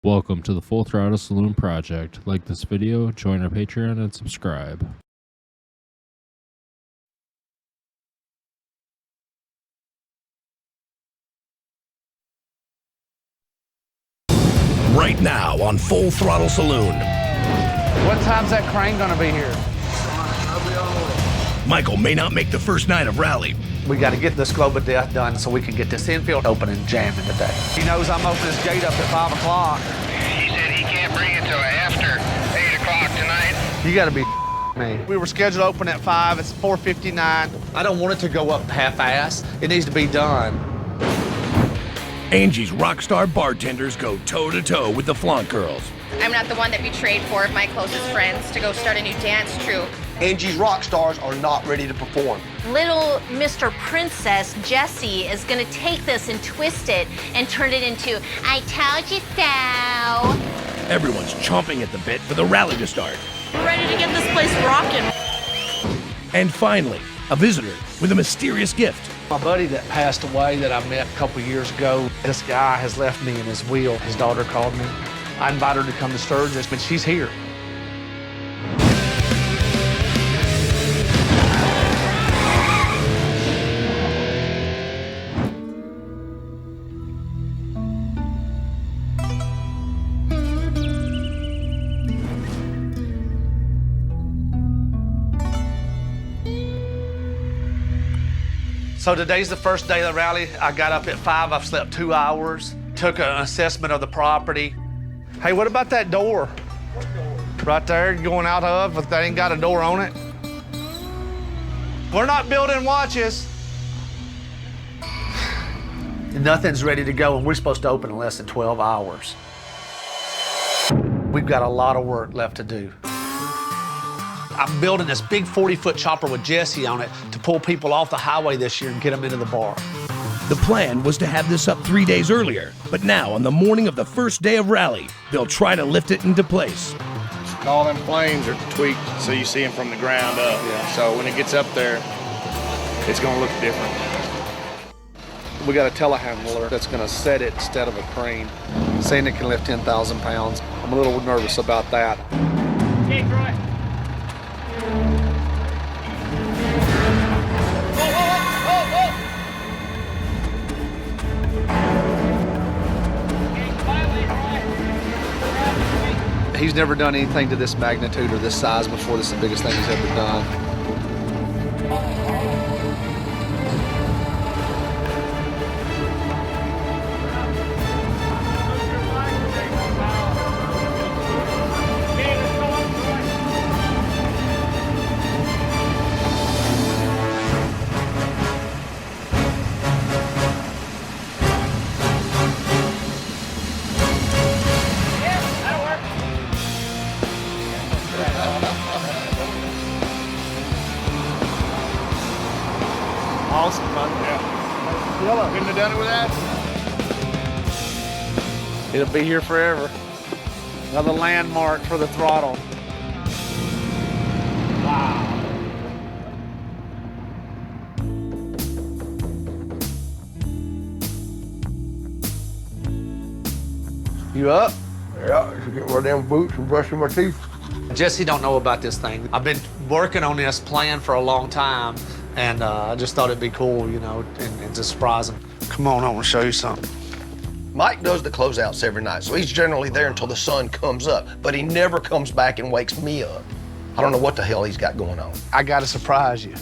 Welcome to the Full Throttle Saloon Project. Like this video, join our Patreon, and subscribe. Right now on Full Throttle Saloon. What time's that crane gonna be here? Michael may not make the first night of rally. We gotta get this globe of death done so we can get this infield open and jamming today. He knows I'm opening this gate up at 5 o'clock. He said he can't bring it till after 8 o'clock tonight. You gotta be me. We were scheduled to open at 5, it's 4:59. I don't want it to go up half-ass. It needs to be done. Angie's rockstar bartenders go toe-to-toe with the Flaunt Girls. I'm not the one that betrayed 4 of my closest friends to go start a new dance troupe. Angie's rock stars are not ready to perform. Little Mr. Princess Jessie is gonna take this and twist it and turn it into I told you so. Everyone's chomping at the bit for the rally to start. We're ready to get this place rocking. And finally, a visitor with a mysterious gift. My buddy that passed away that I met a couple years ago, this guy has left me in his will. His daughter called me. I invited her to come to Sturgis, but she's here. So today's the first day of the rally. I got up at 5, I've slept 2 hours, took an assessment of the property. Hey, what about that door? What door? Right there, going out of, if that ain't got a door on it. We're not building watches. Nothing's ready to go, and we're supposed to open in less than 12 hours. We've got a lot of work left to do. I'm building this big 40-foot chopper with Jesse on it to pull people off the highway this year and get them into the bar. The plan was to have this up 3 days earlier, but now on the morning of the first day of rally, they'll try to lift it into place. All them planes are tweaked so you see them from the ground up. Yeah. So when it gets up there, it's gonna look different. We got a telehandler that's gonna set it instead of a crane, saying it can lift 10,000 pounds. I'm a little nervous about that. Okay, Troy. He's never done anything to this magnitude or this size before. This is the biggest thing he's ever done. Awesome, man. Yeah. Couldn't have done it without you. It'll be here forever. Another landmark for the throttle. Wow. You up? Yeah, I should get one of them boots and brushing my teeth. Jesse don't know about this thing. I've been working on this plan for a long time, and I just thought it'd be cool, you know, and to surprise him. Come on, I want to show you something. Mike does the closeouts every night, so he's generally there until the sun comes up, but he never comes back and wakes me up. I don't know what the hell he's got going on. I got to surprise you.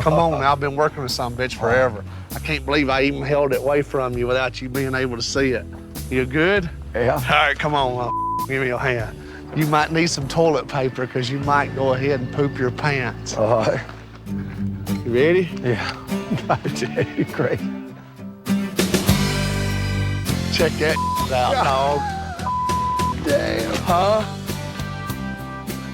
Come on, now, I've been working with some bitch forever. I can't believe I even held it away from you without you being able to see it. You good? Yeah. All right, come on, give me your hand. You might need some toilet paper because you might go ahead and poop your pants. All right. You ready? Yeah. Gotcha. Great. Check that out, dog. Damn. Huh?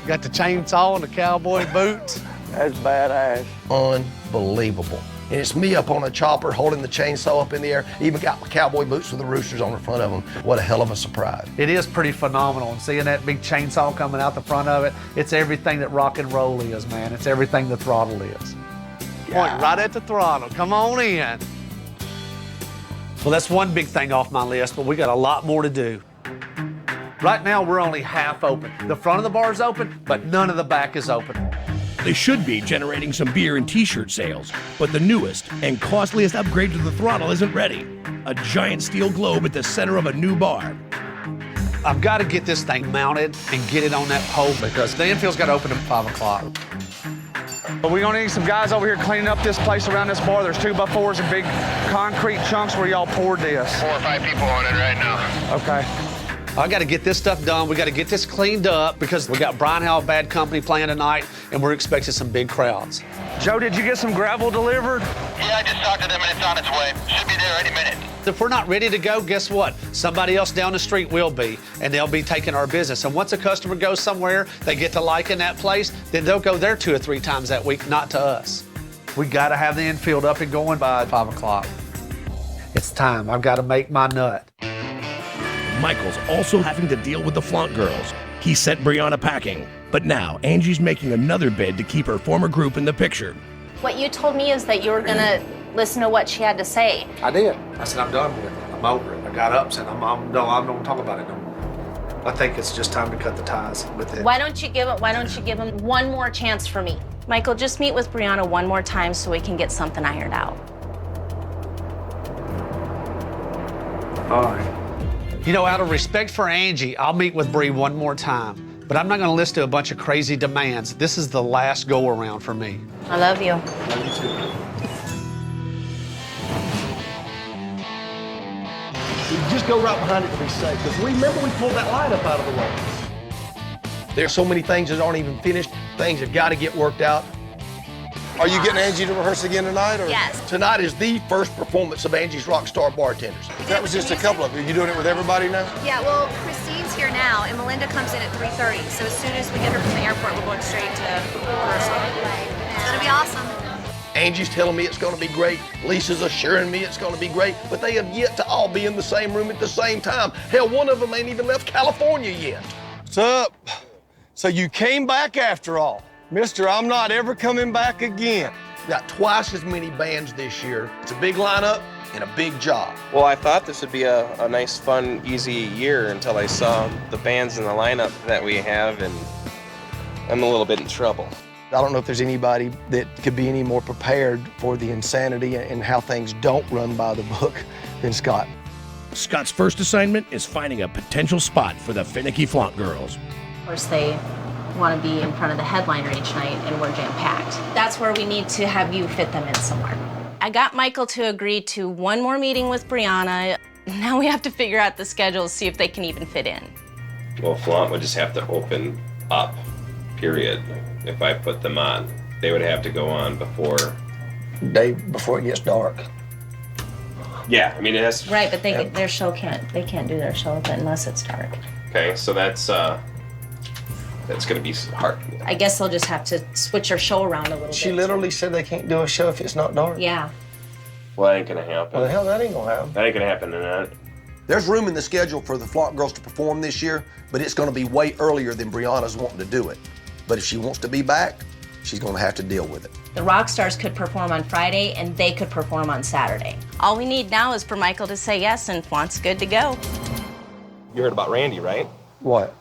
Got the chainsaw and the cowboy boots. That's badass. Unbelievable. And it's me up on a chopper holding the chainsaw up in the air. Even got my cowboy boots with the roosters on the front of them. What a hell of a surprise. It is pretty phenomenal. And seeing that big chainsaw coming out the front of it, it's everything that rock and roll is, man. It's everything the throttle is. Point right at the throttle. Come on in. Well, that's one big thing off my list, but we got a lot more to do. Right now, we're only half open. The front of the bar is open, but none of the back is open. They should be generating some beer and t-shirt sales, but the newest and costliest upgrade to the Throttle isn't ready. A giant steel globe at the center of a new bar. I've got to get this thing mounted and get it on that pole because the infield's got to open at 5 o'clock. But we're gonna need some guys over here cleaning up this place around this bar. There's 2x4s and big concrete chunks where y'all poured this. 4 or 5 people on it right now. Okay. I got to get this stuff done. We got to get this cleaned up because we got Brian Howell Bad Company playing tonight, and we're expecting some big crowds. Joe, did you get some gravel delivered? Yeah, I just talked to them and it's on its way. Should be there any minute. If we're not ready to go, guess what? Somebody else down the street will be, and they'll be taking our business. And once a customer goes somewhere, they get to liking that place, then they'll go there 2 or 3 times that week, not to us. We got to have the infield up and going by 5 o'clock. It's time. I've got to make my nut. Michael's also having to deal with the flaunt girls. He sent Brianna packing, but now Angie's making another bid to keep her former group in the picture. What you told me is that you were gonna listen to what she had to say. I did. I said, I'm done with it. I'm over it. I got up, said, I'm done. I don't talk about it no more. I think it's just time to cut the ties with it. Why don't you give him one more chance for me? Michael, just meet with Brianna one more time so we can get something ironed out. All right. You know, out of respect for Angie, I'll meet with Bree one more time. But I'm not going to listen to a bunch of crazy demands. This is the last go-around for me. I love you. Love you too. Just go right behind it to be safe, because remember we pulled that light up out of the way. There's so many things that aren't even finished, things that got to get worked out. Are you getting Angie to rehearse again tonight? Or? Yes. Tonight is the first performance of Angie's Rockstar Bartenders. That was just a couple of you. Are you doing it with everybody now? Yeah, well, Christine's here now, and Melinda comes in at 3:30. So as soon as we get her from the airport, we're going straight to rehearsal. It's gonna be awesome. Angie's telling me it's going to be great. Lisa's assuring me it's going to be great, but they have yet to all be in the same room at the same time. Hell, one of them ain't even left California yet. What's up? So you came back after all. Mister, I'm not ever coming back again. Got twice as many bands this year. It's a big lineup and a big job. Well, I thought this would be a nice, fun, easy year until I saw the bands in the lineup that we have, and I'm a little bit in trouble. I don't know if there's anybody that could be any more prepared for the insanity and how things don't run by the book than Scott. Scott's first assignment is finding a potential spot for the finicky flaunt girls. Of course, they want to be in front of the headliner each night, and we're jam-packed. That's where we need to have you fit them in somewhere. I got Michael to agree to one more meeting with Brianna. Now we have to figure out the schedule, see if they can even fit in. Well, Flaunt would just have to open up, period. If I put them on, they would have to go on before Before it gets dark. Yeah, I mean, it has. Right, but their show can't do their show unless it's dark. Okay, so that's gonna be hard. I guess they'll just have to switch their show around a little bit. She literally said they can't do a show if it's not dark. Yeah. Well, that ain't gonna happen. Well, the hell, that ain't gonna happen. That ain't gonna happen tonight. There's room in the schedule for the Flaunt girls to perform this year, but it's gonna be way earlier than Brianna's wanting to do it. But if she wants to be back, she's gonna have to deal with it. The rock stars could perform on Friday, and they could perform on Saturday. All we need now is for Michael to say yes, and Flaunt's good to go. You heard about Randy, right? What?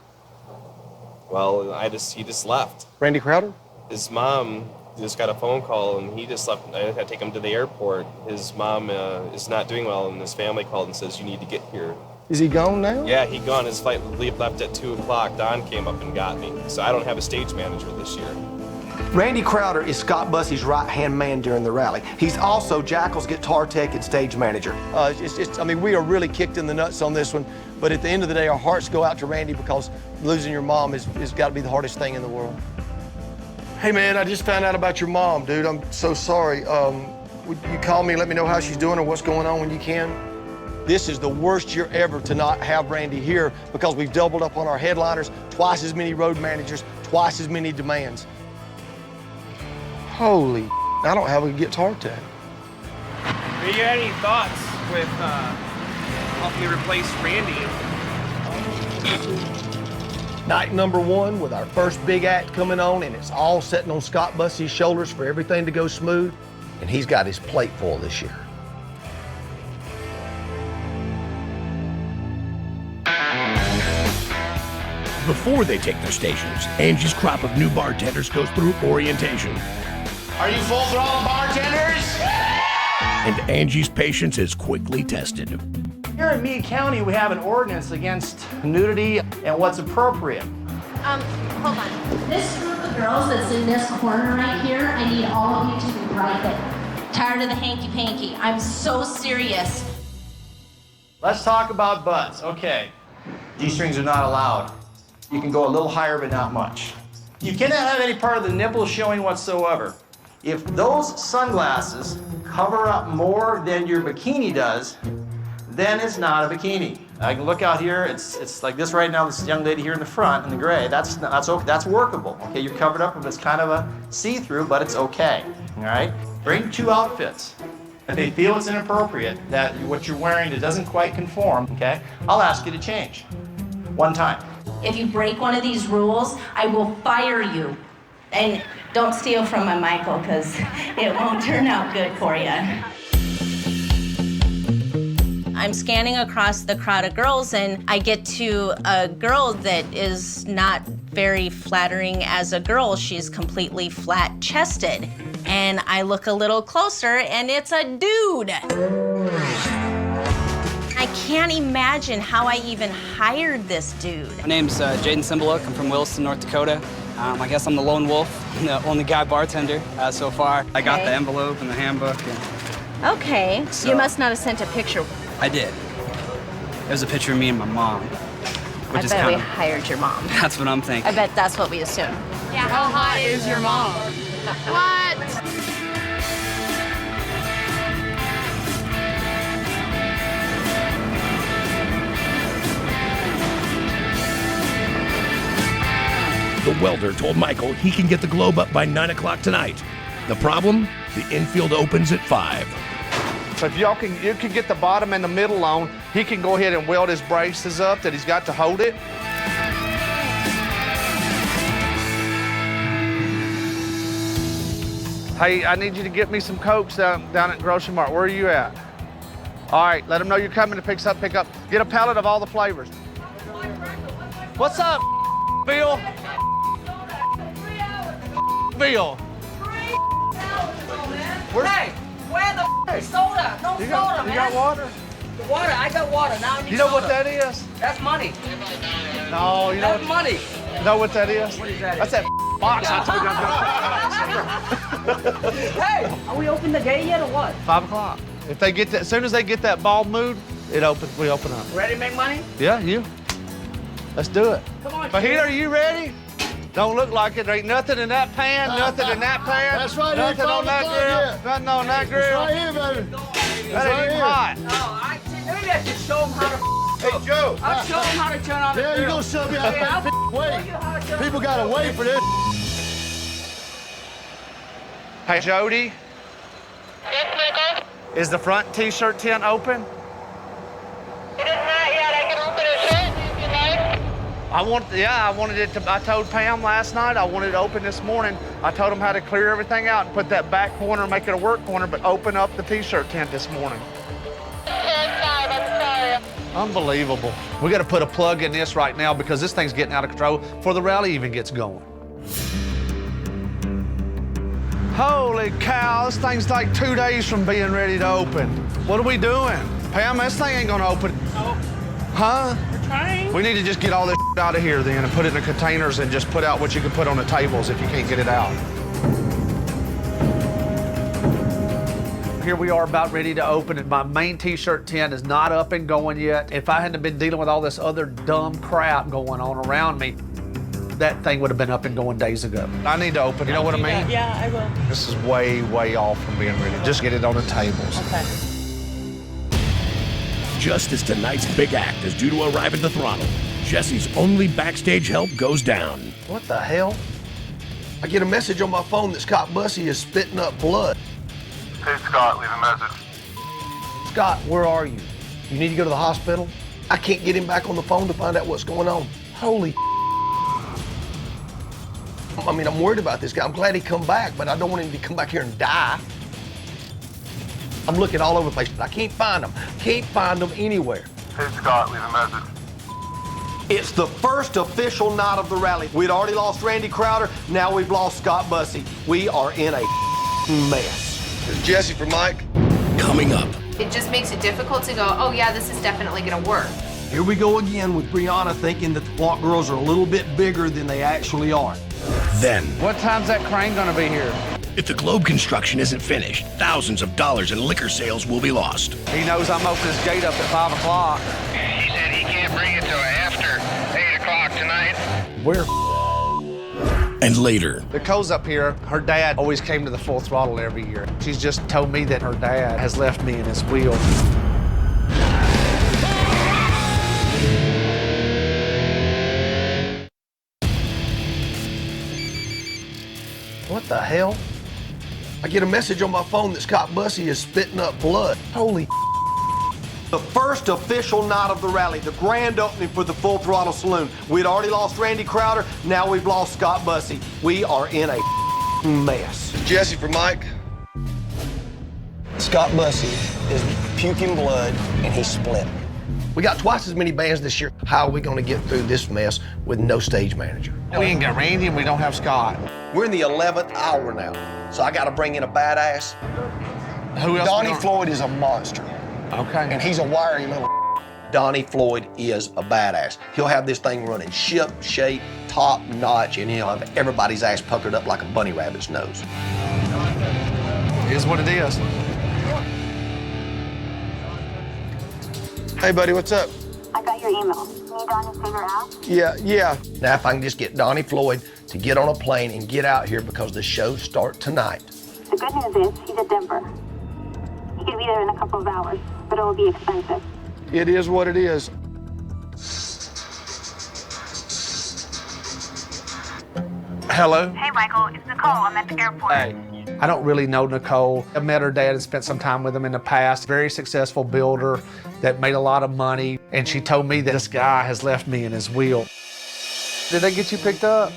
Well, he just left. Randy Crowder? His mom just got a phone call, and he just left. I had to take him to the airport. His mom is not doing well, and his family called and says, you need to get here. Is he gone now? Yeah, he gone. His flight left at 2 o'clock. Don came up and got me. So I don't have a stage manager this year. Randy Crowder is Scott Bussey's right-hand man during the rally. He's also Jackal's guitar tech and stage manager. I mean, we are really kicked in the nuts on this one, but at the end of the day, our hearts go out to Randy because losing your mom has got to be the hardest thing in the world. Hey, man, I just found out about your mom, dude. I'm so sorry. Would you call me and let me know how she's doing or what's going on when you can? This is the worst year ever to not have Randy here because we've doubled up on our headliners, twice as many road managers, twice as many demands. Holy, I don't have a guitar tech. Do you have any thoughts with helping me replace Randy? Night number one with our first big act coming on, and it's all sitting on Scott Bussey's shoulders for everything to go smooth, and he's got his plate full this year. before they take their stations, Angie's crop of new bartenders goes through orientation. Are you full throttle bartenders? And Angie's patience is quickly tested. Here in Meade County, we have an ordinance against nudity and what's appropriate. Hold on. This group of girls that's in this corner right here, I need all of you to be right there. Tired of the hanky-panky. I'm so serious. Let's talk about butts. Okay. G-strings are not allowed. You can go a little higher, but not much. You cannot have any part of the nipple showing whatsoever. If those sunglasses cover up more than your bikini does, then it's not a bikini. I can look out here, it's like this right now, this young lady here in the front in the gray, that's okay, that's workable. Okay, you're covered up if it's kind of a see-through, but it's okay, all right? Bring 2 outfits. If they feel it's inappropriate, that what you're wearing that doesn't quite conform, okay, I'll ask you to change. One time. If you break one of these rules, I will fire you. And don't steal from my Michael, because it won't turn out good for you. I'm scanning across the crowd of girls, and I get to a girl that is not very flattering as a girl. She's completely flat-chested. And I look a little closer, and it's a dude. I can't imagine how I even hired this dude. My name's Jaden Cymbaluk. I'm from Williston, North Dakota. I guess I'm the lone wolf, the only guy bartender so far. I got the envelope and the handbook. Okay, So- you must not have sent a picture. I did. There's a picture of me and my mom, which I is bet kind we of... hired your mom. That's what I'm thinking. I bet that's what we assume. Yeah, how hot is your mom? What? The welder told Michael he can get the globe up by 9 o'clock tonight. The problem? The infield opens at 5. So if you can get the bottom and the middle on, he can go ahead and weld his braces up that he's got to hold it. Hey, I need you to get me some Cokes down at Grocery Mart. Where are you at? All right, let them know you're coming to pick up. Get a pallet of all the flavors. What's up, Bill? Bill. Hey, where the soda? No You soda, got, man. you got water? The water, I got water. Now I need You know soda. what that is? That's money. No, you know That's money. know what that is? What is that? That's that box I told you. Hey, are we open the gate yet or what? 5 o'clock. If they get that, as soon as they get that ball moved, we open up. Ready to make money? Yeah, you. Let's do it. Come on, Fajita, kid. are you ready? Don't look like it. There ain't nothing in that pan, nothing in that pan. That's right, Nothing ain't on that five grill. o'clock yet. Nothing on that grill. Right here, baby. That ain't even hot. Maybe I should show them how to Hey, Joe. I'll show them how to turn on the Yeah, grill. you gonna show me how to Yeah, I'll wait. show you how to turn People on the gotta grill. wait for this. Hey, Jody. Is the front t-shirt tent open? I wanted it to, I told Pam last night I wanted it open this morning. I told him how to clear everything out and put that back corner, make it a work corner, but open up the t-shirt tent this morning. Unbelievable. We got to put a plug in this right now because this thing's getting out of control before the rally even gets going. Holy cow, this thing's like 2 days from being ready to open. What are we doing? Pam, this thing ain't gonna open. Oh. Huh? We're trying. We need to just get all this out of here then and put it in the containers and just put out what you can put on the tables if you can't get it out. Here we are about ready to open it. My main t-shirt tent is not up and going yet. If I hadn't been dealing with all this other dumb crap going on around me, that thing would have been up and going days ago. I need to open, you know what I mean? Yeah, I will. This is way, way off from being ready. Just get it on the tables. Okay. Just as tonight's big act is due to arrive at the Throttle, Jesse's only backstage help goes down. What the hell? I get a message on my phone that Scott Bussey is spitting up blood. Hey, Scott, leave a message. Scott, where are you? You need to go to the hospital? I can't get him back on the phone to find out what's going on. Holy I mean, I'm worried about this guy. I'm glad he come back, but I don't want him to come back here and die. I'm looking all over the place. I can't find him. Can't find him anywhere. Hey, Scott, leave a message. It's the first official night of the rally. We'd already lost Randy Crowder, now we've lost Scott Bussey. We are in a mess. Jesse for Mike. Coming up. It just makes it difficult to go, oh yeah, this is definitely gonna work. Here we go again with Brianna thinking that the Flaunt girls are a little bit bigger than they actually are. Then, What time's that crane gonna be here? if the globe construction isn't finished, thousands of dollars in liquor sales will be lost. He knows I'm opening his gate up at 5 o'clock. He said he can't bring it till after 8 o'clock tonight. Where? And later, Nicole's up here. Her dad always came to the Full Throttle every year. She's just told me that her dad has left me in his wheel. What the hell? I get a message on my phone that Scott Bussey is spitting up blood. Holy The first official night of the rally, the grand opening for the Full Throttle Saloon. We'd already lost Randy Crowder, now we've lost Scott Bussey. We are in a mess. Jesse for Mike. Scott Bussey is puking blood and he's split. We got twice as many bands this year. How are we gonna get through this mess with no stage manager? We ain't got Randy and we don't have Scott. We're in the 11th hour now, so I gotta bring in a badass. Who else? Donnie Floyd is a monster. Okay. And he's a wiry little Donnie Floyd is a badass. He'll have this thing running ship shape, top notch, and he'll have everybody's ass puckered up like a bunny rabbit's nose. It is what it is. Hey, buddy, what's up? I got your email. Need Donnie to figure out? Yeah. Now, if I can just get Donnie Floyd to get on a plane and get out here because the shows start tonight. The good news is he's at Denver. He could be there in a couple of hours, but it will be expensive. It is what it is. Hello? Hey, Michael, it's Nicole. I'm at the airport. Hey. I don't really know Nicole. I met her dad and spent some time with him in the past. Very successful builder that made a lot of money. And she told me that this guy has left me in his wheel. Did they get you picked up?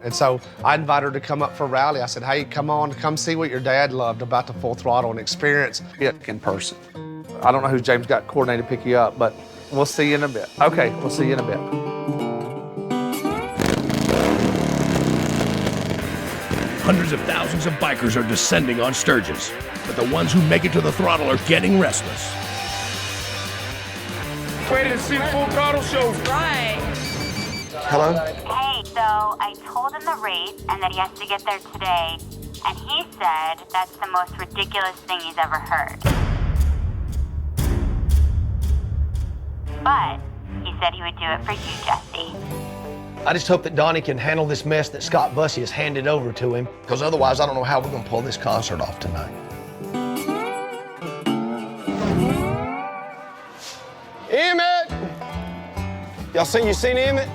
And so I invited her to come up for a rally. I said, hey, come on, come see what your dad loved about the Full Throttle and experience it in person. I don't know who James got coordinated to pick you up, but we'll see you in a bit. Okay, we'll see you in a bit. hundreds of thousands of bikers are descending on Sturgis, but the ones who make it to the throttle are getting restless. Waiting to see the Full Throttle show. Right. Hello? Hey, so I told him the rate and that he has to get there today, and he said that's the most ridiculous thing he's ever heard. But he said he would do it for you, Jesse. I just hope that Donnie can handle this mess that Scott Bussey has handed over to him, because otherwise I don't know how we're gonna pull this concert off tonight. Emmett! You seen Emmett?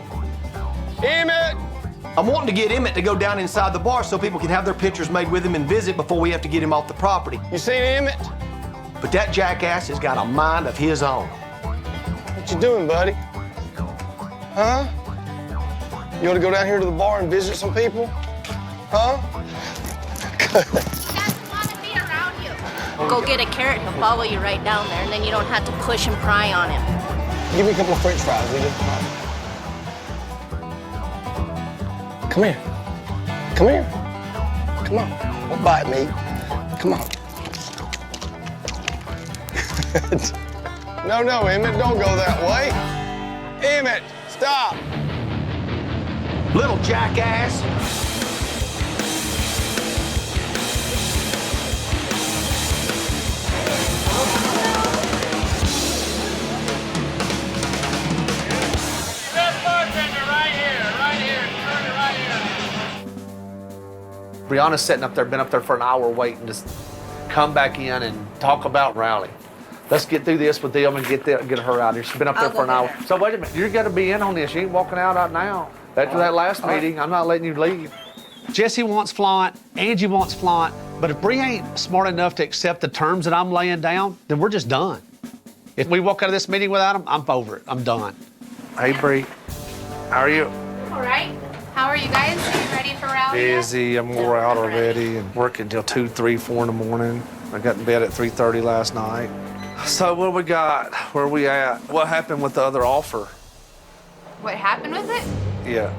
Emmett! I'm wanting to get Emmett to go down inside the bar so people can have their pictures made with him and visit before we have to get him off the property. You seen Emmett? But that jackass has got a mind of his own. What you doing, buddy? Huh? You want to go down here to the bar and visit some people? Huh? Go get a carrot, he'll follow you right down there, and then you don't have to push and pry on him. Give me a couple of French fries, will you? Come here. Come here. Come on. Don't bite me. Come on. No, Emmett, don't go that way. Emmett, stop. Little jackass. Best bartender right here. Turn it right here. Brianna's sitting up there, been up there for an hour waiting to come back in and talk about rally. Let's get through this with them and get her out here. She's been up there for an hour. So wait a minute, you're gonna be in on this. You ain't walking out right now. After that last meeting, I'm not letting you leave. Jesse wants flaunt, Angie wants flaunt, but if Bree ain't smart enough to accept the terms that I'm laying down, then we're just done. If we walk out of this meeting without them, I'm over it. I'm done. Hey, Bree, how are you? All right. How are you guys? Are you ready for rally? Busy. I'm wore out already and working till 2, 3, 4 in the morning. I got in bed at 3:30 last night. So what we got? Where we at? What happened with the other offer? What happened with it? Yeah.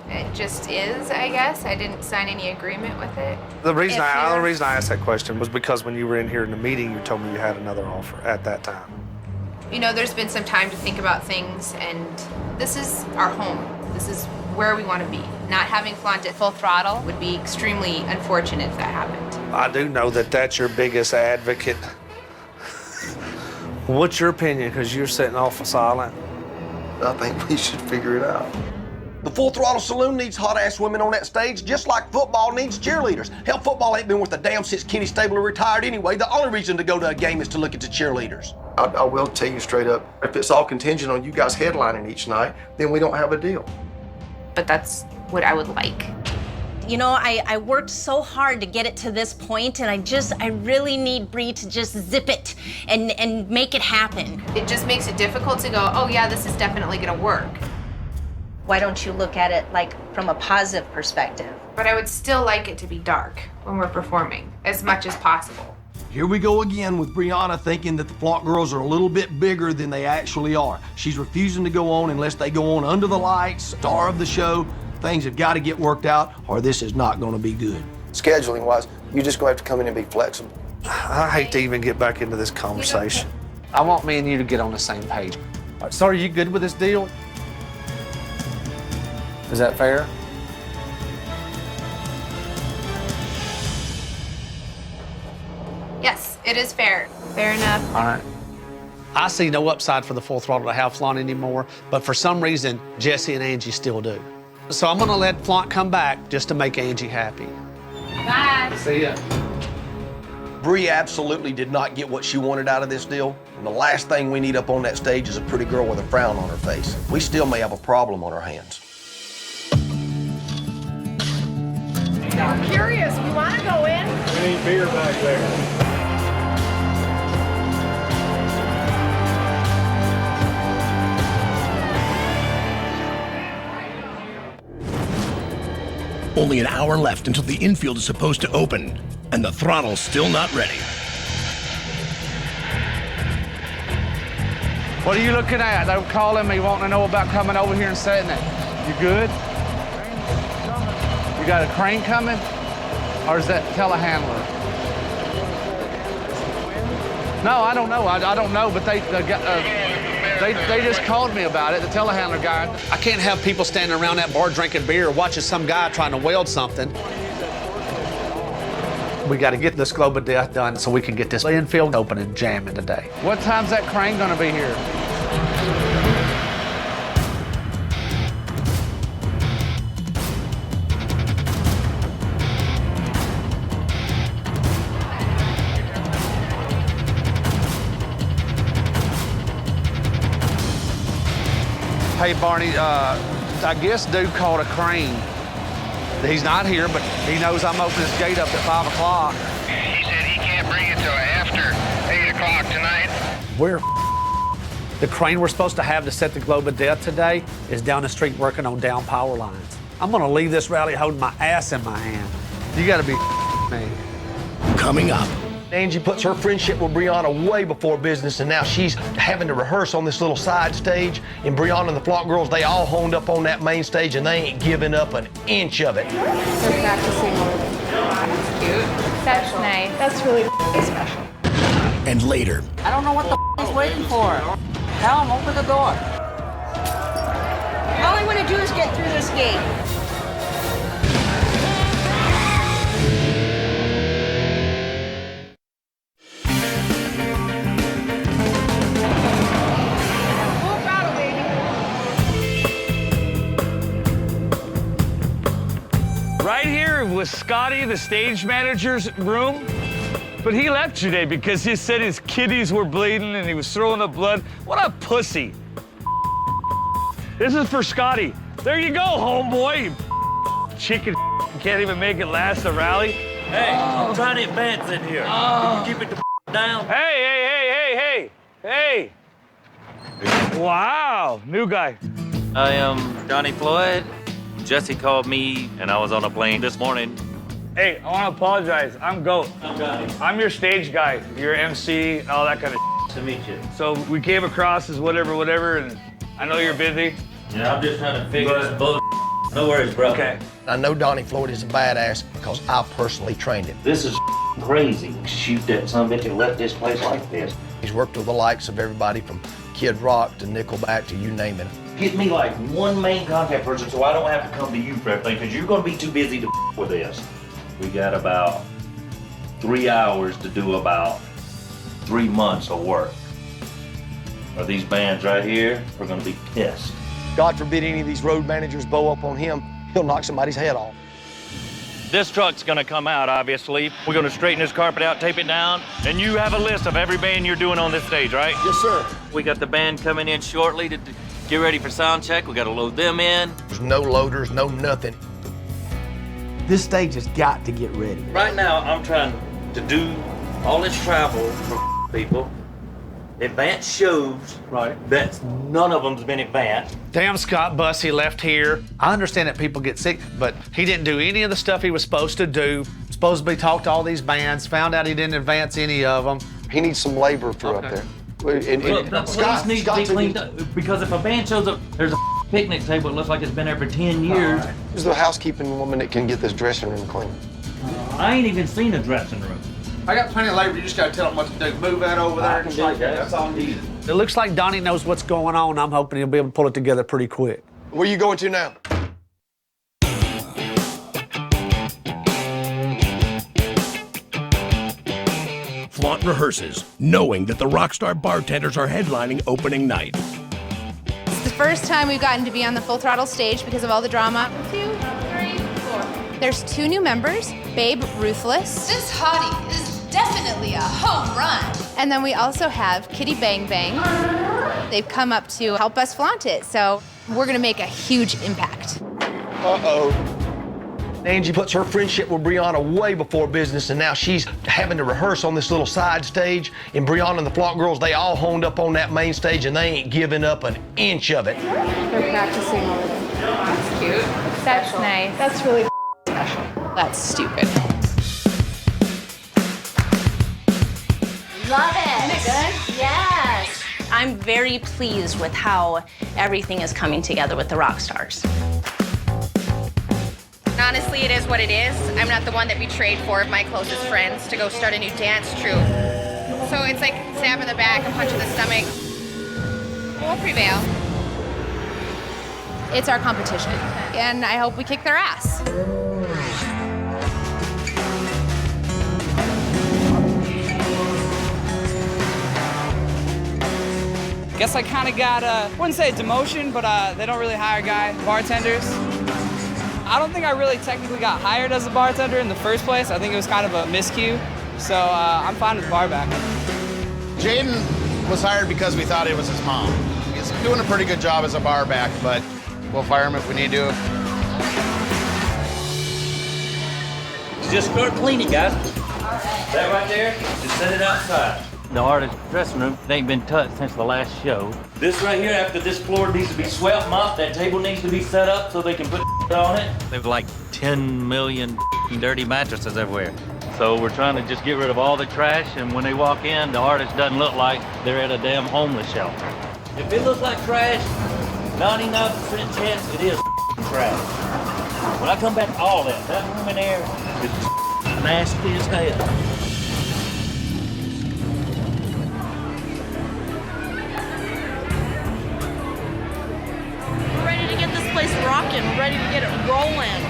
It just is, I guess. I didn't sign any agreement with it. The only reason I asked that question was because when you were in here in the meeting, you told me you had another offer at that time. You know, there's been some time to think about things, and this is our home. This is where we want to be. Not having Flaunt at Full Throttle would be extremely unfortunate if that happened. I do know that that's your biggest advocate. What's your opinion? Because you're sitting awful silent. I think we should figure it out. The Full Throttle Saloon needs hot-ass women on that stage, just like football needs cheerleaders. Hell, football ain't been worth a damn since Kenny Stabler retired anyway. The only reason to go to a game is to look at the cheerleaders. I will tell you straight up, if it's all contingent on you guys headlining each night, then we don't have a deal. But that's what I would like. You know, I worked so hard to get it to this point, and I really need Bree to just zip it and make it happen. It just makes it difficult to go, oh yeah, this is definitely gonna work. Why don't you look at it like from a positive perspective? But I would still like it to be dark when we're performing, as much as possible. Here we go again with Brianna thinking that the Flaunt girls are a little bit bigger than they actually are. She's refusing to go on unless they go on under the lights, star of the show. Things have got to get worked out, or this is not going to be good. Scheduling-wise, you're just going to have to come in and be flexible. I hate to even get back into this conversation. I want me and you to get on the same page. All right, so are you good with this deal? Is that fair? Yes, it is fair. Fair enough. All right. I see no upside for the Full Throttle to have Flaunt anymore, but for some reason, Jesse and Angie still do. So I'm gonna let Flaunt come back just to make Angie happy. Bye. See ya. Bree absolutely did not get what she wanted out of this deal. And the last thing we need up on that stage is a pretty girl with a frown on her face. We still may have a problem on our hands. I'm curious. We want to go in. We need beer back there. Only an hour left until the infield is supposed to open, and the throttle's still not ready. What are you looking at? They were calling me wanting to know about coming over here and setting it. You good? You got a crane coming? Or is that telehandler? No, I don't know. I don't know, but they just called me about it, the telehandler guy. I can't have people standing around that bar drinking beer watching some guy trying to weld something. We got to get this globe of death done so we can get this infield open and jamming today. What time's that crane gonna be here? Hey, Barney, I guess dude called a crane. He's not here, but he knows I'm opening this gate up at 5 o'clock. He said he can't bring it till after 8 o'clock tonight. Where the crane we're supposed to have to set the globe of death today is down the street working on down power lines. I'm gonna leave this rally holding my ass in my hand. You gotta be me. Coming up. Angie puts her friendship with Brianna way before business, and now she's having to rehearse on this little side stage. And Brianna and the Flaunt girls, they all honed up on that main stage, and they ain't giving up an inch of it. They're practicing over there. That's cute. That's nice. That's really special. And later. I don't know what the he's waiting for. Tell him, open the door. All I want to do is get through this gate. Right here was Scotty, the stage manager's room. But he left today because he said his kidneys were bleeding and he was throwing up blood. What a pussy. This is for Scotty. There you go, homeboy. You chicken can't even make it last the rally. Hey, I'm trying to advance in here. Can you keep it the down? Hey. Wow, new guy. I am Johnny Floyd. Jesse called me and I was on a plane this morning. Hey, I want to apologize. I'm Goat. I'm Johnny. I'm your stage guy, your MC, all that kind of To meet you. So we came across as whatever, and I know you're busy. Yeah, I'm just trying to figure this bull. No worries, bro. Okay. I know Donnie Floyd is a badass because I personally trained him. This is crazy. Shoot that son of a bitch and left this place like this. He's worked with the likes of everybody from Kid Rock to Nickelback to you name it. Get me like one main contact person so I don't have to come to you for everything, because you're going to be too busy to with this. We got about 3 hours to do about 3 months of work. Or these bands right here are going to be pissed. God forbid any of these road managers bow up on him, he'll knock somebody's head off. This truck's gonna come out, obviously. We're gonna straighten this carpet out, tape it down, and you have a list of every band you're doing on this stage, right? Yes, sir. We got the band coming in shortly to get ready for sound check. We gotta load them in. There's no loaders, no nothing. This stage has got to get ready. Right now, I'm trying to do all this travel for people. Advanced shows, right? That's none of them's been advanced. Damn Scott Bussey left here. I understand that people get sick, but he didn't do any of the stuff he was supposed to do. Supposedly talked to all these bands, found out he didn't advance any of them. He needs some labor for up there. Look, the place needs to be cleaned up, because if a band shows up, there's a picnic table that looks like it's been there for 10 years. Who's the housekeeping woman that can get this dressing room clean? I ain't even seen a dressing room. I got plenty of labor. You just gotta tell them what to do. Move that over there and shake that. That's all needed. It looks like Donnie knows what's going on. I'm hoping he'll be able to pull it together pretty quick. Where you going to now? Flaunt rehearses, knowing that the Rockstar Bartenders are headlining opening night. It's the first time we've gotten to be on the Full Throttle stage because of all the drama. 2, 3, 4. There's 2 new members, Babe Ruthless. This hottie is definitely a home run. And then we also have Kitty Bang Bang. They've come up to help us flaunt it, so we're gonna make a huge impact. Uh-oh. Angie puts her friendship with Brianna way before business, and now she's having to rehearse on this little side stage. And Brianna and the Flaunt girls, they all honed up on that main stage, and they ain't giving up an inch of it. They're practicing over there. That's cute. That's nice. That's really special. That's stupid. Love it. Isn't it good? Yes. I'm very pleased with how everything is coming together with the Rockstars. Honestly, it is what it is. I'm not the one that betrayed 4 of my closest friends to go start a new dance troupe. So it's like stab in the back, a punch in the stomach. We'll prevail. It's our competition, and I hope we kick their ass. Guess I kind of got, I wouldn't say a demotion, but they don't really hire bartenders. I don't think I really technically got hired as a bartender in the first place. I think it was kind of a miscue. So I'm fine with bar back. Jaden was hired because we thought it was his mom. He's doing a pretty good job as a bar back, but we'll fire him if we need to. Just start cleaning, guys. That right there, just set it outside. The artist dressing room ain't been touched since the last show. This right here, after this floor needs to be swept, mopped, that table needs to be set up so they can put on it. There's like 10 million dirty mattresses everywhere. So we're trying to just get rid of all the trash, and when they walk in, the artist doesn't look like they're at a damn homeless shelter. If it looks like trash, 99% chance it is trash. When I come back, all that room in there is nasty as hell. Place rocking, we're ready to get it rolling.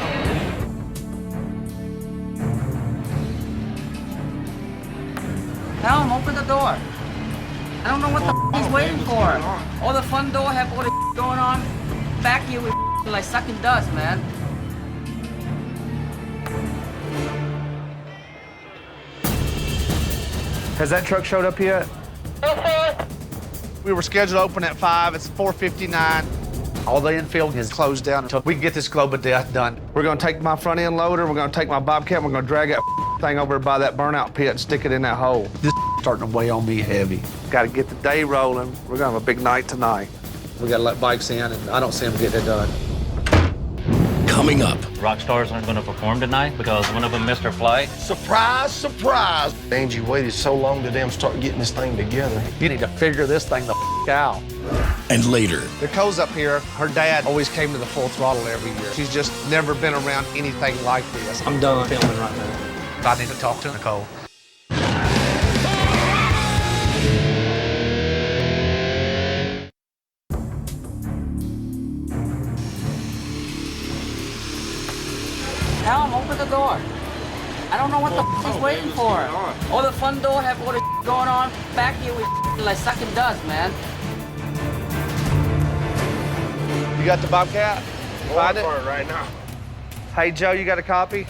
Tell him, open the door. I don't know what the he's waiting for. All the front door have all the going on. Back here we like sucking dust, man. Has that truck showed up yet? We were scheduled to open at 5. It's 4:59. All the infield is closed down until we can get this globe of death done. We're gonna take my front end loader, we're gonna take my bobcat, we're gonna drag that thing over by that burnout pit and stick it in that hole. This starting to weigh on me heavy. Gotta get the day rolling. We're gonna have a big night tonight. We gotta let bikes in, and I don't see them getting it done. Coming up. Rock stars aren't going to perform tonight because one of them missed their flight. Surprise, surprise. Angie waited so long to them start getting this thing together. You need to figure this thing the out. And later. Nicole's up here. Her dad always came to the Full Throttle every year. She's just never been around anything like this. I'm done filming right now. I need to talk to Nicole. Tell him, open the door. I don't know what the he's waiting for. Oh, the front door have all the going on. Back here, we like sucking dust, man. You got the Bobcat? Find it right now. Hey, Joe, you got a copy?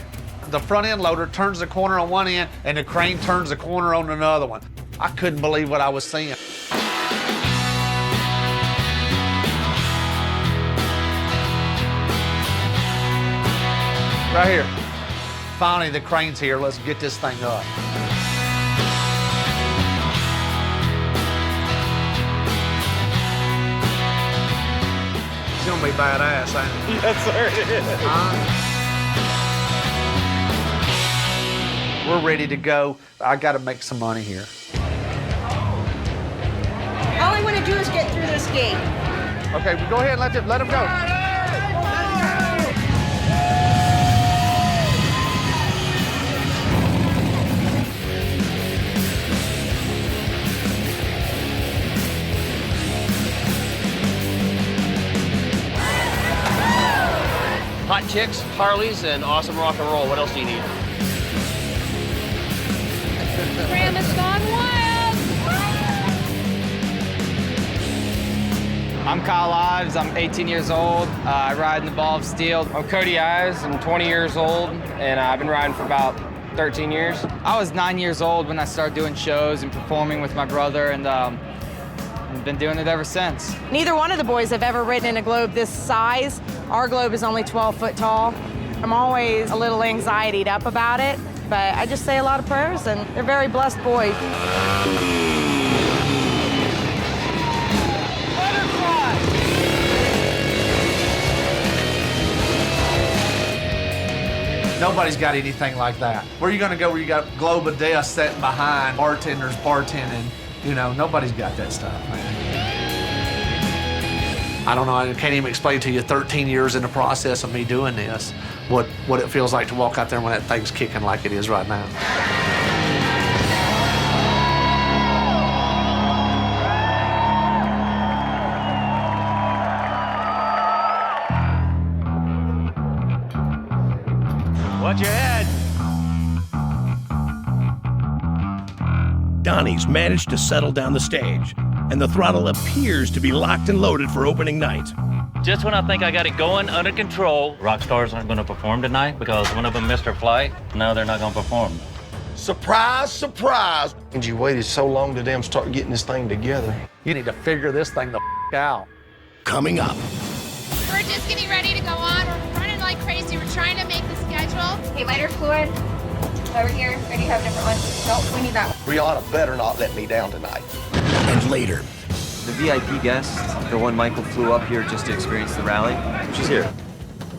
The front end loader turns the corner on one end, and the crane turns the corner on another one. I couldn't believe what I was seeing. Right here. Finally, the crane's here. Let's get this thing up. It's gonna be badass, ain't it? Yes, sir, it is. We're ready to go. I got to make some money here. All I want to do is get through this gate. Okay, well, go ahead and let him go. Hot chicks, Harleys, and awesome rock and roll. What else do you need? Grandma's gone wild. I'm Kyle Ives. I'm 18 years old. I ride in the Ball of Steel. I'm Cody Ives. I'm 20 years old, and I've been riding for about 13 years. I was 9 years old when I started doing shows and performing with my brother, and I've been doing it ever since. Neither one of the boys have ever ridden in a globe this size. Our globe is only 12 foot tall. I'm always a little anxietied up about it, but I just say a lot of prayers, and they're very blessed boys. Nobody's got anything like that. Where are you gonna go where you got globe of death sitting behind bartenders bartending? You know, nobody's got that stuff, man. I don't know, I can't even explain to you 13 years in the process of me doing this, what it feels like to walk out there when that thing's kicking like it is right now. Watch your head. Donnie's managed to settle down the stage, and the throttle appears to be locked and loaded for opening night. Just when I think I got it going under control, rock stars aren't going to perform tonight because one of them missed their flight. No, they're not going to perform. Surprise, surprise. Angie waited so long to them start getting this thing together. You need to figure this thing the out. Coming up. We're just getting ready to go on. We're running like crazy. We're trying to make the schedule. Hey, lighter fluid. Over here. Or do you have a different one? Nope, we need that one. Brianna better not let me down tonight. And later. The VIP guest, the one Michael flew up here just to experience the rally, she's here.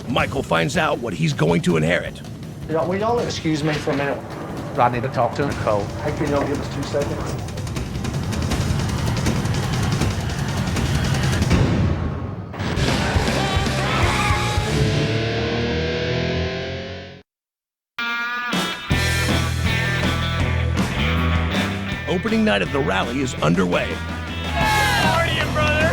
Michael finds out what he's going to inherit. Will y'all excuse me for a minute? I need to talk to Nicole. Hey, can y'all give us 2 seconds? Opening night of the rally is underway. Partying, brother.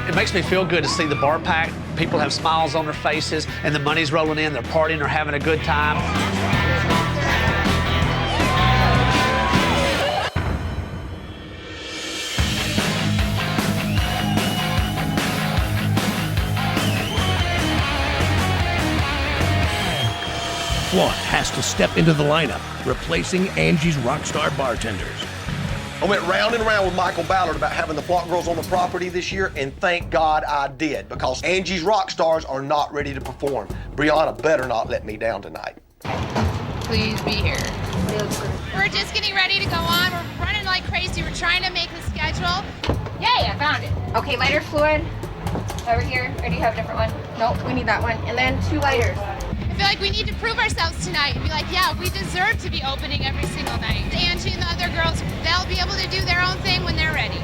It makes me feel good to see the bar packed. People have smiles on their faces, and the money's rolling in. They're partying, they're having a good time. Flaunt has to step into the lineup, replacing Angie's rockstar bartenders. I went round and round with Michael Ballard about having the Flaunt girls on the property this year, and thank God I did, because Angie's rock stars are not ready to perform. Brianna better not let me down tonight. Please be here. We're just getting ready to go on. We're running like crazy. We're trying to make the schedule. Yay, I found it. Okay, lighter fluid. Over here, or do you have a different one? Nope, we need that one. And then 2 lighters. I feel like we need to prove ourselves tonight and be like, yeah, we deserve to be opening every single night. Angie and the other girls, they'll be able to do their own thing when they're ready.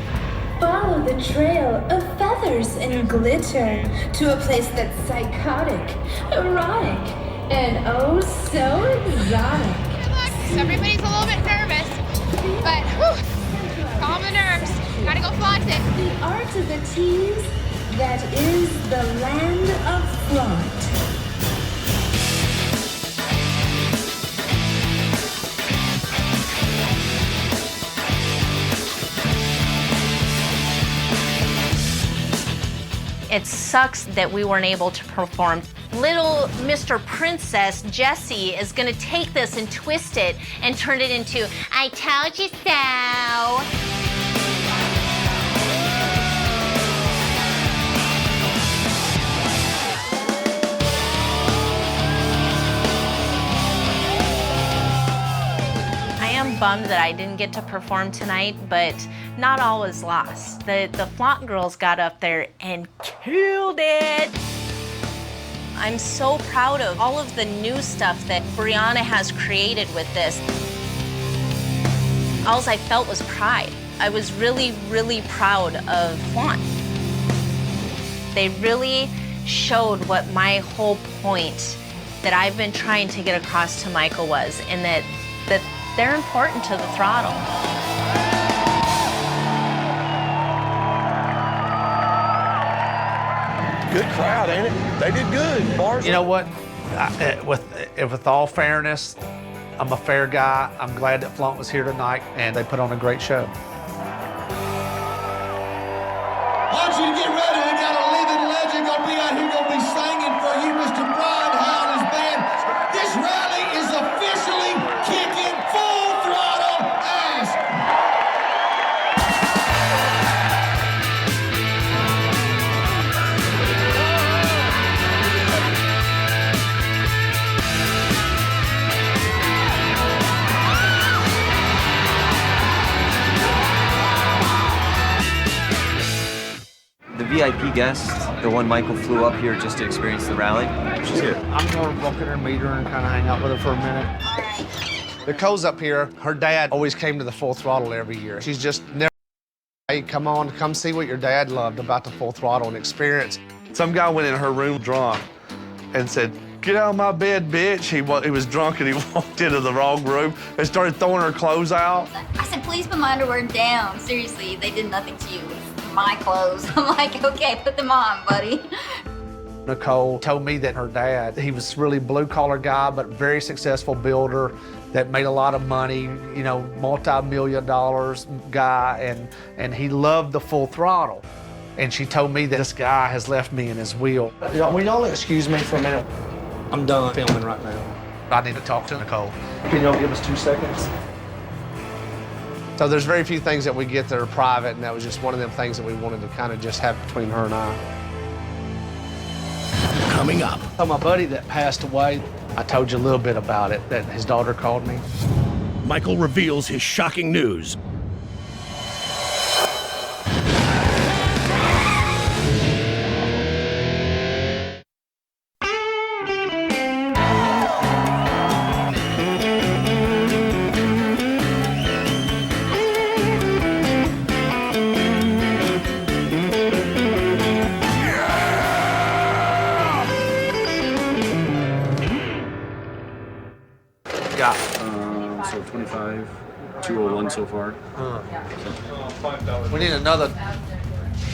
Follow the trail of feathers and glitter to a place that's psychotic, erotic, and oh so exotic. Good luck. Everybody's a little bit nervous, but whew, calm the nerves. Gotta go flaunt it. The art of the tease that is the land of flaunt. It sucks that we weren't able to perform. Little Mr. Princess Jessie is gonna take this and twist it and turn it into, I told you so. I am bummed that I didn't get to perform tonight, but not all is lost. The flaunt girls got up there and killed it. I'm so proud of all of the new stuff that Brianna has created with this. All I felt was pride. I was really, really proud of flaunt. They really showed what my whole point that I've been trying to get across to Michael was, and that they're important to the Throttle. Good crowd, ain't it? They did good. Bars. You know what? With all fairness, I'm a fair guy. I'm glad that Flaunt was here tonight, and they put on a great show. I want you to get ready. We got a living legend gonna be out here, gonna be singing for you, Mr. Brian Howell and his band. This rally is officially kicking full throttle ass. The VIP guest, the one Michael flew up here just to experience the rally. She's here. I'm going to walk in her, meet her, and kind of hang out with her for a minute. Nicole's up here. Her dad always came to the Full Throttle every year. She's just never, hey, come see what your dad loved about the Full Throttle and experience. Some guy went in her room drunk and said, "Get out of my bed, bitch." He was drunk and he walked into the wrong room and started throwing her clothes out. I said, please put my underwear down. Seriously, they did nothing to you. It's my clothes. I'm like, okay, put them on, buddy. Nicole told me that her dad, he was really blue-collar guy, but very successful builder that made a lot of money, you know, multi-million-dollar guy, and he loved the Full Throttle. And she told me that this guy has left me in his will. Will y'all excuse me for a minute? I'm done filming right now. I need to talk to Nicole. Can y'all give us 2 seconds? So there's very few things that we get that are private, and that was just one of them things that we wanted to kind of just have between her and I. Coming up. So my buddy that passed away, I told you a little bit about it, that his daughter called me. Michael reveals his shocking news. So 25, 201 so far. We need another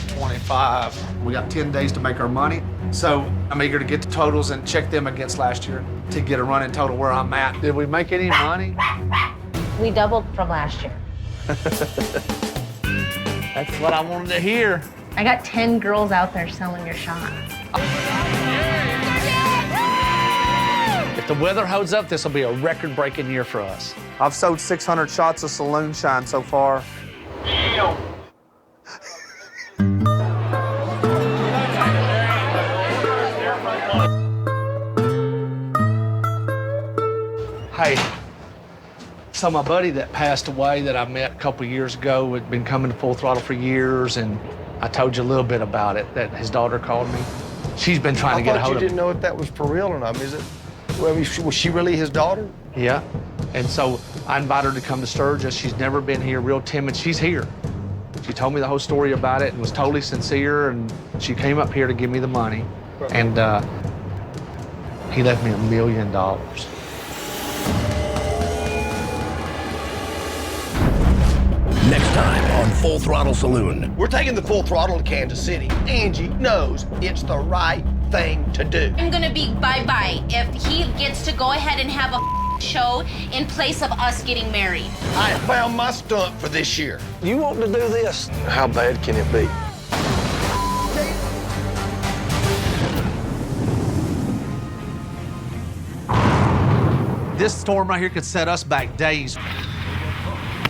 25. We got 10 days to make our money. So I'm eager to get the totals and check them against last year to get a running total where I'm at. Did we make any money? We doubled from last year. That's what I wanted to hear. I got 10 girls out there selling your shots. If the weather holds up, this will be a record-breaking year for us. I've sold 600 shots of Saloon Shine so far. Hey, so my buddy that passed away that I met a couple years ago had been coming to Full Throttle for years, and I told you a little bit about it, that his daughter called me. She's been trying to get a hold I thought of you him. didn't know if that was for real or not. Is it? Well, was she really his daughter? Yeah. And so I invited her to come to Sturgis. She's never been here, real timid. She's here. She told me the whole story about it and was totally sincere, and she came up here to give me the money. And he left me $1 million. Next time on Full Throttle Saloon. We're taking the Full Throttle to Kansas City. Angie knows it's the right thing to do. I'm gonna be bye-bye if he gets to go ahead and have a show in place of us getting married. I found my stunt for this year. You want to do this? How bad can it be? This storm right here could set us back days.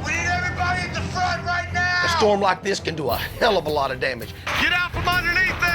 We need everybody at the front right now! A storm like this can do a hell of a lot of damage. Get out from underneath there!